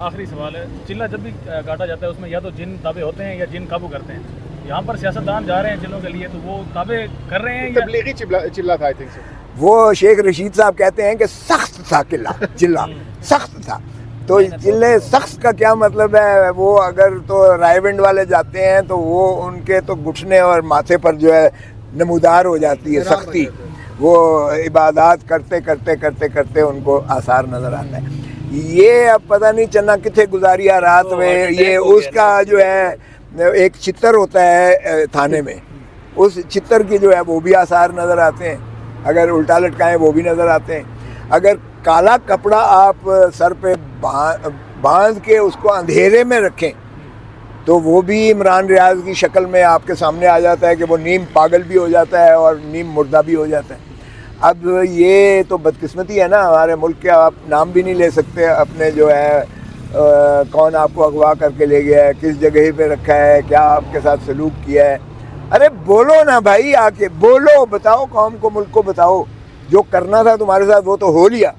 آخری سوال ہے، چلہ جب بھی کاٹا جاتا ہے اس میں یا تو جن تابع ہوتے ہیں یا جن قابو کرتے ہیں. یہاں پر سیاستدان جا رہے ہیں چلوں کے لیے تو وہ تابع کر رہے ہیں یا تبلیغی چلہ تھا. وہ شیخ رشید صاحب کہتے ہیں کہ سخت تھا چلہ سخت تھا. تو چلے سخت کا کیا مطلب ہے؟ وہ اگر تو رائے ونڈ والے جاتے ہیں تو وہ ان کے تو گھٹنے اور ماتھے پر جو ہے نمودار ہو جاتی ہے سختی. وہ عبادات کرتے کرتے کرتے کرتے ان کو آثار نظر آتا ہے. یہ اب پتہ نہیں چلنا کتنے گزاریا رات میں. یہ اس کا جو ہے ایک چتر ہوتا ہے تھانے میں، اس چتر کی جو ہے وہ بھی آثار نظر آتے ہیں. اگر الٹا لٹکائیں وہ بھی نظر آتے ہیں. اگر کالا کپڑا آپ سر پہ باندھ کے اس کو اندھیرے میں رکھیں تو وہ بھی عمران ریاض کی شکل میں آپ کے سامنے آ جاتا ہے کہ وہ نیم پاگل بھی ہو جاتا ہے اور نیم مردہ بھی ہو جاتا ہے. اب یہ تو بدقسمتی ہے نا ہمارے ملک کے. آپ نام بھی نہیں لے سکتے اپنے جو ہے کون آپ کو اغوا کر کے لے گیا ہے، کس جگہ پہ رکھا ہے، کیا آپ کے ساتھ سلوک کیا ہے. ارے بولو نا بھائی، آ کے بولو، بتاؤ قوم کو، ملک کو بتاؤ. جو کرنا تھا تمہارے ساتھ وہ تو ہو لیا،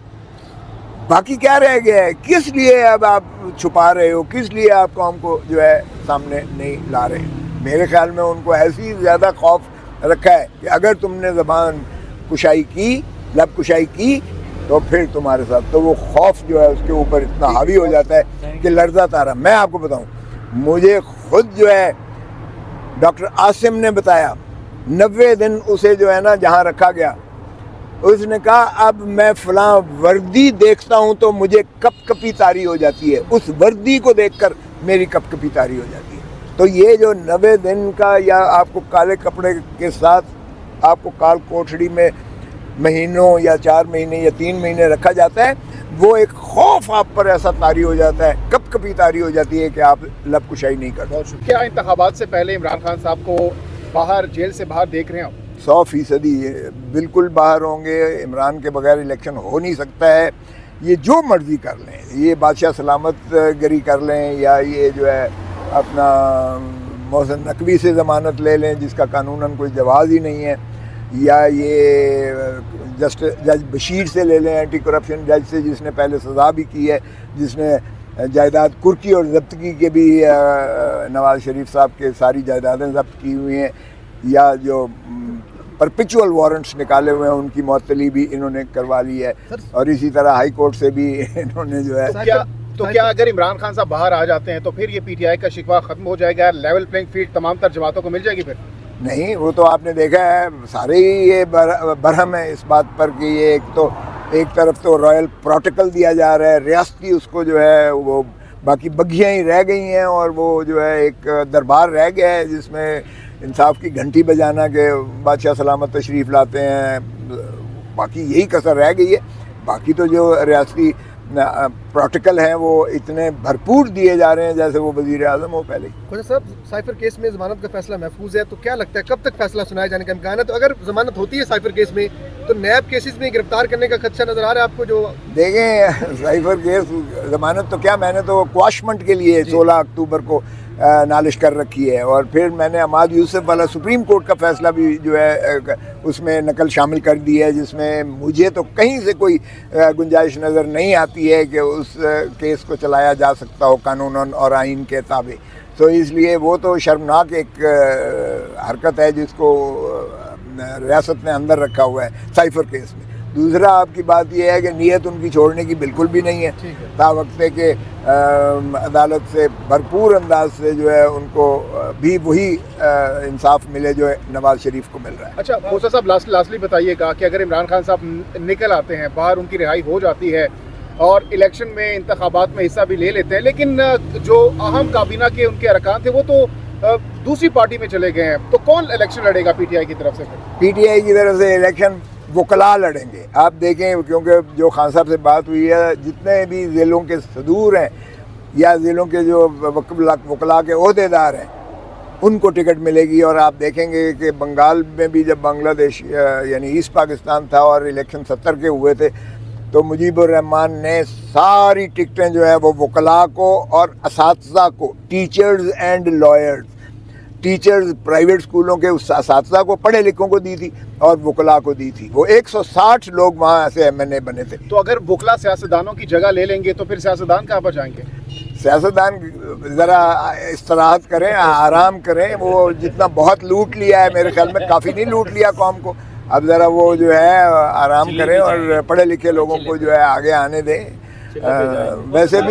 باقی کیا رہ گیا ہے؟ کس لیے اب آپ چھپا رہے ہو؟ کس لیے آپ قوم کو جو ہے سامنے نہیں لا رہے؟ میرے خیال میں ان کو ایسی زیادہ خوف رکھا ہے کہ اگر تم نے زبان کشائی کی، لب کشائی کی تو پھر تمہارے ساتھ تو وہ خوف جو ہے اس کے اوپر اتنا حاوی ہو جاتا ہے کہ لرزہ تارا. میں آپ کو بتاؤں، مجھے خود جو ہے ڈاکٹر عاصم نے بتایا 90 دن اسے جو ہے نا جہاں رکھا گیا، اس نے کہا اب میں فلاں وردی دیکھتا ہوں تو مجھے کپ کپی طاری ہو جاتی ہے، اس وردی کو دیکھ کر میری کپ کپی طاری ہو جاتی ہے. تو یہ جو 90 دن کا یا آپ کو کالے کپڑے کے ساتھ آپ کو کال کوٹھڑی میں مہینوں یا 4 مہینے یا 3 مہینے رکھا جاتا ہے، وہ ایک خوف آپ پر ایسا طاری ہو جاتا ہے، کپ کپی طاری ہو جاتی ہے کہ آپ لب کشائی نہیں کرتے. کیا انتخابات سے پہلے عمران خان صاحب کو باہر جیل سے باہر دیکھ رہے ہیں آپ؟ 100% بالکل باہر ہوں گے. عمران کے بغیر الیکشن ہو نہیں سکتا ہے. یہ جو مرضی کر لیں، یہ بادشاہ سلامت گری کر لیں یا یہ جو ہے اپنا محسن نقوی سے ضمانت لے لیں جس کا قانوناً کوئی جواز ہی نہیں ہے، یا یہ جج بشیر سے لے لیں، اینٹی کرپشن جج سے، جس نے پہلے سزا بھی کی ہے، جس نے جائیداد کرکی اور ضبطگی کے بھی نواز شریف صاحب کے ساری جائیدادیں ضبط کی ہوئی ہیں، یا جو پرپیچول وارنٹس نکالے ہوئے ہیں ان کی معطلی بھی انہوں نے کروا لی ہے. اور اسی طرح ہائی کورٹ سے بھی انہوں نے جو ہے تو کیا اگر عمران خان صاحب باہر آ جاتے ہیں تو پھر یہ پی ٹی آئی کا شکوہ ختم ہو جائے گا، لیول پلینگ فیلڈ تمام تر جماعتوں کو مل جائے گی؟ پھر نہیں، وہ تو آپ نے دیکھا ہے سارے ہی یہ برہم ہے اس بات پر کہ یہ ایک طرف تو رائل پروٹوکل دیا جا رہا ہے ریاستی، اس کو جو ہے وہ باقی بگھیاں ہی رہ گئی ہیں اور وہ جو ہے ایک دربار رہ گیا ہے جس میں انصاف کی گھنٹی بجانا کہ بادشاہ سلامت تشریف لاتے ہیں. باقی یہی کسر رہ گئی ہے. باقی تو جو ریاستی پروٹوکل ہیں وہ اتنے بھرپور دیے جا رہے ہیں جیسے وہ وزیر اعظم ہو پہلے. خواجہ صاحب، سائفر کیس میں ضمانت کا فیصلہ محفوظ ہے تو کیا لگتا ہے کب تک فیصلہ سنائے جانے کا امکان ہے؟ تو اگر ضمانت ہوتی ہے سائفر کیس میں تو نیب کیسز میں گرفتار کرنے کا خدشہ نظر آ رہا ہے آپ کو؟ جو دیکھیں سائفر کیس ضمانت تو کیا، میں نے تو کواشمنٹ کے لیے 16 اکتوبر کو نالش کر رکھی ہے، اور پھر میں نے عماد یوسف والا سپریم کورٹ کا فیصلہ بھی جو ہے اس میں نقل شامل کر دی ہے، جس میں مجھے تو کہیں سے کوئی گنجائش نظر نہیں آتی ہے کہ اس کیس کو چلایا جا سکتا ہو قانون اور آئین کے تابع. تو اس لیے وہ تو شرمناک ایک حرکت ہے جس کو ریاست نے اندر رکھا ہوا ہے سائفر کیس میں. دوسرا آپ کی بات یہ ہے کہ نیت ان کی چھوڑنے کی بالکل بھی نہیں ہے، تا وقت کہ عدالت سے بھرپور انداز سے جو ہے ان کو بھی وہی انصاف ملے جو ہے نواز شریف کو مل رہا ہے. اچھا موسیٰ صاحب، لاسٹلی بتائیے گا کہ اگر عمران خان صاحب نکل آتے ہیں باہر، ان کی رہائی ہو جاتی ہے اور الیکشن میں انتخابات میں حصہ بھی لے لیتے ہیں، لیکن جو اہم کابینہ کے ان کے ارکان تھے وہ تو دوسری پارٹی میں چلے گئے ہیں، تو کون الیکشن لڑے گا پی ٹی آئی کی طرف سے؟ پی ٹی آئی کی طرف سے الیکشن وکلاء لڑیں گے. آپ دیکھیں، کیونکہ جو خان صاحب سے بات ہوئی ہے، جتنے بھی ضلعوں کے صدور ہیں یا ضلعوں کے جو وکلاء کے عہدے دار ہیں ان کو ٹکٹ ملے گی. اور آپ دیکھیں گے کہ بنگال میں بھی جب بنگلہ دیش یعنی ایسٹ پاکستان تھا اور الیکشن 70 کے ہوئے تھے تو مجیب الرحمان نے ساری ٹکٹیں جو ہے وہ وکلاء کو اور اساتذہ کو، teachers and lawyers, teachers private स्कूलों के उस اساتذہ को, पढ़े लिखों को दी थी और वकला को दी थी। वो 160 लोग वहाँ से MNA बने थे। तो अगर वकला सियासतदानों की जगह ले लेंगे तो फिर सियासतदान कहाँ पर जाएंगे? सियासतदान ज़रा इस्तराहत करें, आराम करें। वो जितना बहुत लूट लिया है, मेरे ख्याल में काफ़ी नहीं लूट लिया कौम को। अब ज़रा वो जो है आराम करें और पढ़े लिखे लोगों को जो है आगे आने दें। वैसे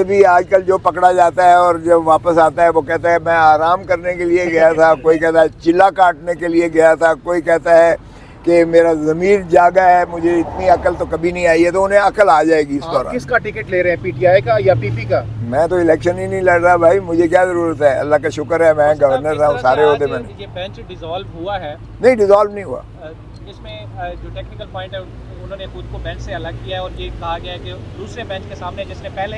भी आजकल जो पकड़ा जाता है और जब वापस आता है वो कहता है मैं आराम करने के लिए गया था, कोई कहता है चिल्ला काटने के लिए गया था, कोई कहता है कि मेरा ज़मीर जागा है, मुझे इतनी अकल तो कभी नहीं आई है। तो उन्हें अकल आ जाएगी इस दौरान। किसका टिकट ले रहे हैं, PTI का या PP का? मैं तो इलेक्शन ही नहीं लड़ रहा भाई, मुझे क्या ज़रूरत है, अल्लाह का शुक्र है मैं गवर्नर रहा हूँ, सारे होते मैंने। ये बेंच डिसॉल्व हुआ है? नहीं, डिसॉल्व नहीं हुआ। इसमें जो टेक्निकल पॉइंट है उन्होंने खुद को बेंच से अलग किया है और ये कहा गया है कि दूसरे बेंच के सामने जिसने पहले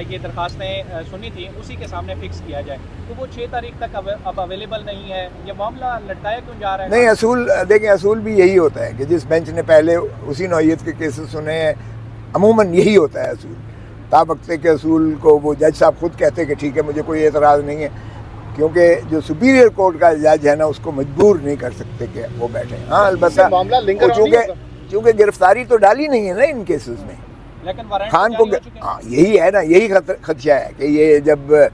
ये दरखास्तें सुनी थी उसी के सामने फिक्स किया जाए। तो वो 6 तारीख तक अब अवेलेबल नहीं है। ये मामला लटकाया क्यों जा रहा है? नहीं, असूल देखें, असूल भी यही होता है कि जिस बेंच ने पहले उसी नौइयत के केसेस सुने हैं, अमूमन यही होता है असूल। ताबख्ते के असूल को वो जज साहब खुद कहते हैं कि ठीक है, मुझे कोई एतराज़ नहीं है, क्योंकि जो सुपीरियर कोर्ट का जज है ना उसको मजबूर नहीं कर सकते कि वो बैठे। हाँ, अलबत्ता चूँकि गिरफ्तारी तो डाली नहीं है ना इन केसेस में, लेकिन खान को, हाँ यही है ना, यही खदशा है कि ये जब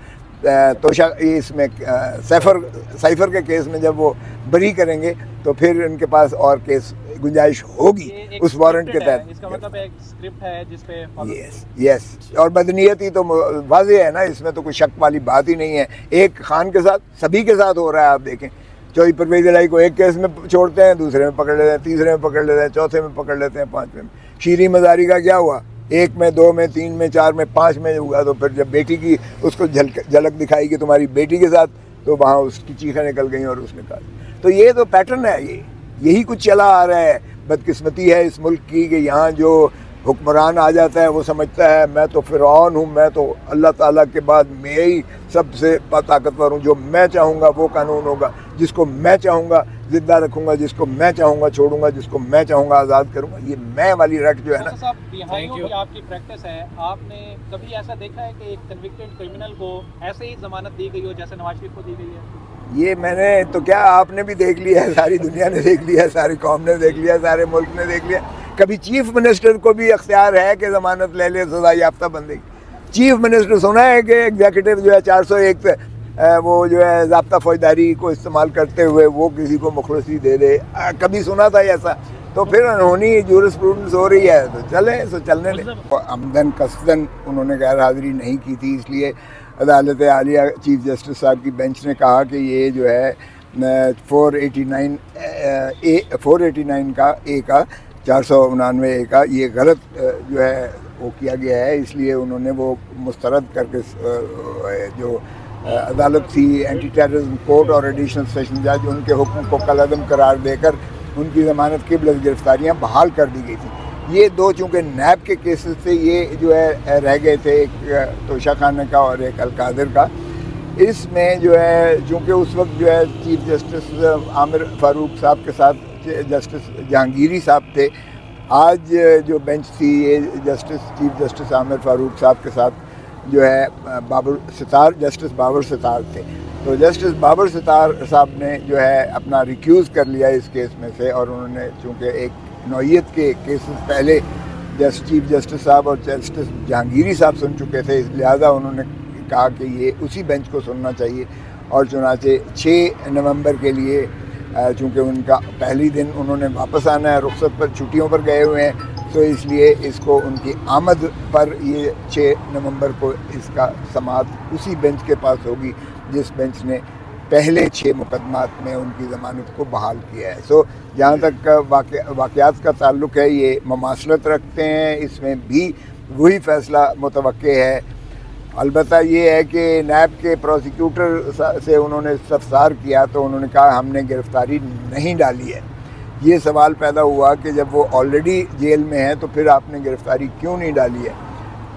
तोशा इसमें साइफर के केस में जब वो बरी करेंगे तो फिर इनके पास और केस गुंजाइश होगी उस वारंट के तहत। इसका मतलब एक स्क्रिप्ट है जिस पे यस और बदनीयती तो वाज़ेह है ना, इसमें तो कोई शक वाली बात ही नहीं है। एक खान के साथ सभी के साथ हो रहा है। आप देखें, चौधरी परवेज़ इलाही को एक केस में छोड़ते हैं, दूसरे में पकड़ लेते हैं, तीसरे में पकड़ लेते हैं, चौथे में पकड़ लेते हैं, 5वें में। शीरी मज़ारी का क्या हुआ? 1 में, 2 में, 3 में, 4 में, 5 में हुआ। तो फिर जब बेटी की उसको झलक दिखाई कि तुम्हारी बेटी के साथ, तो वहाँ उसकी चीखें निकल गई और उसने कहा। तो ये तो पैटर्न है, यही कुछ चला आ रहा है। बदकिस्मती है इस मुल्क की कि यहाँ जो हुक्मरान आ जाता है वो समझता है मैं तो फ़िरौन हूँ, मैं तो अल्लाह ताला के बाद मैं ही सबसे ताकतवर हूँ, जो मैं चाहूँगा वो कानून होगा, जिसको मैं चाहूँगा ज़िंदा रखूँगा, जिसको मैं चाहूँगा छोड़ूंगा, जिसको मैं चाहूँगा आज़ाद करूँगा। ये मैं वाली रट जो है ना, आपकी प्रैक्टिस है, आपने कभी ऐसा देखा है कि एक कन्विक्टेड क्रिमिनल को ऐसे ही ज़मानत दी गई हो जैसे नवाज शरीफ को दी गई है? ये मैंने तो क्या, आपने भी देख लिया है, सारी दुनिया ने देख लिया है, सारी कौम ने देख लिया, सारे मुल्क ने देख लिया। कभी चीफ मिनिस्टर को भी अख्तियार है कि ज़मानत ले ले, सज़ा याफ्ता बंदेगी। चीफ मिनिस्टर सुना है कि एग्जीक्यूटिव जो है 401 वो जो है ज़ाब्ता फौजदारी को इस्तेमाल करते हुए वो किसी को मुखलसी दे दे? कभी सुना था ऐसा? तो फिर अनहोनी जूरिस्प्रूडेंस हो रही है, तो चलने दें। आमदन कसदन उन्होंने गैर हाज़िरी नहीं की थी, इसलिए अदालत आलिया चीफ जस्टिस साहब की बेंच ने कहा कि ये जो है 489 का ए का 499 का ये गलत जो है वो किया गया है। इसलिए उन्होंने वो मुस्तरद करके जो अदालत थी एंटी टेररिज्म कोर्ट और एडिशनल सेशन जज, उनके हुक्म को कलअदम करार देकर उनकी ज़मानत की गिरफ्तारियाँ बहाल कर दी गई थी। ये दो चूँकि नैब के केसेस थे, ये जो है रह गए थे, एक तोशा खाना का और एक अलकादिर का। इसमें जो है चूँकि उस वक्त जो है चीफ जस्टिस आमिर फारूक साहब के साथ जस्टिस जहांगीरी साहब थे। आज जो बेंच थी ये चीफ जस्टिस आमिर फारूक साहब के साथ जो है जस्टिस बाबर सितार थे। तो जस्टिस बाबर सितार साहब ने जो है अपना रिक्यूज़ कर लिया इस केस में से, और उन्होंने चूँकि एक नौइयत के केसेस पहले चीफ जस्टिस साहब और जस्टिस जहांगीरी साहब सुन चुके थे, लिहाजा उन्होंने कहा कि ये उसी बेंच को सुनना चाहिए। और चुनाचे 6 नवंबर के लिए चूँकि उनका पहली दिन उन्होंने वापस आना है, रुखसत पर छुट्टियों पर गए हुए हैं, तो इसलिए इसको उनकी आमद पर ये 6 नवंबर को इसका समाअत उसी बेंच के पास होगी जिस बेंच ने पहले 6 मुकदमात में उनकी ज़मानत को बहाल किया है। सो जहाँ तक वाक़यात का ताल्लुक़ है, ये ममासलत रखते हैं, इसमें भी वही फ़ैसला मुतवक्के है। अलबत्ता ये है कि नैब के प्रोसिक्यूटर से उन्होंने इस्तफसार किया तो उन्होंने कहा हमने गिरफ़्तारी नहीं डाली है। ये सवाल पैदा हुआ कि जब वो ऑलरेडी जेल में है तो फिर आपने गिरफ़्तारी क्यों नहीं डाली है?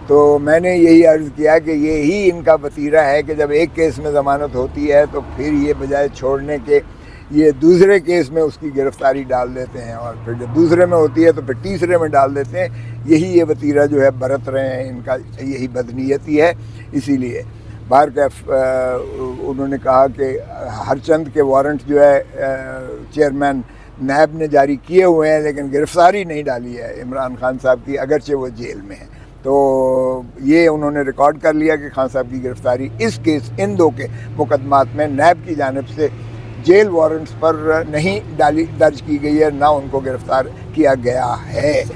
तो मैंने यही अर्ज़ किया कि ये ही इनका वतीरा है कि जब एक केस में ज़मानत होती है तो फिर ये बजाय छोड़ने के ये दूसरे केस में उसकी गिरफ़्तारी डाल देते हैं, और फिर जब दूसरे में होती है तो फिर तीसरे में डाल देते हैं। यही ये वतीरा जो है बरत रहे हैं, इनका यही बदनीयती है। इसीलिए باہر کا انہوں نے کہا کہ ہر چند کے وارنٹ جو ہے چیئرمین نیب نے جاری کیے ہوئے ہیں لیکن گرفتاری نہیں ڈالی ہے عمران خان صاحب کی، اگرچہ وہ جیل میں ہیں. تو یہ انہوں نے ریکارڈ کر لیا کہ خان صاحب کی گرفتاری اس کیس ان دو کے مقدمات میں نیب کی جانب سے جیل وارنٹس پر نہیں درج کی گئی ہے، نہ ان کو گرفتار کیا گیا ہے. تو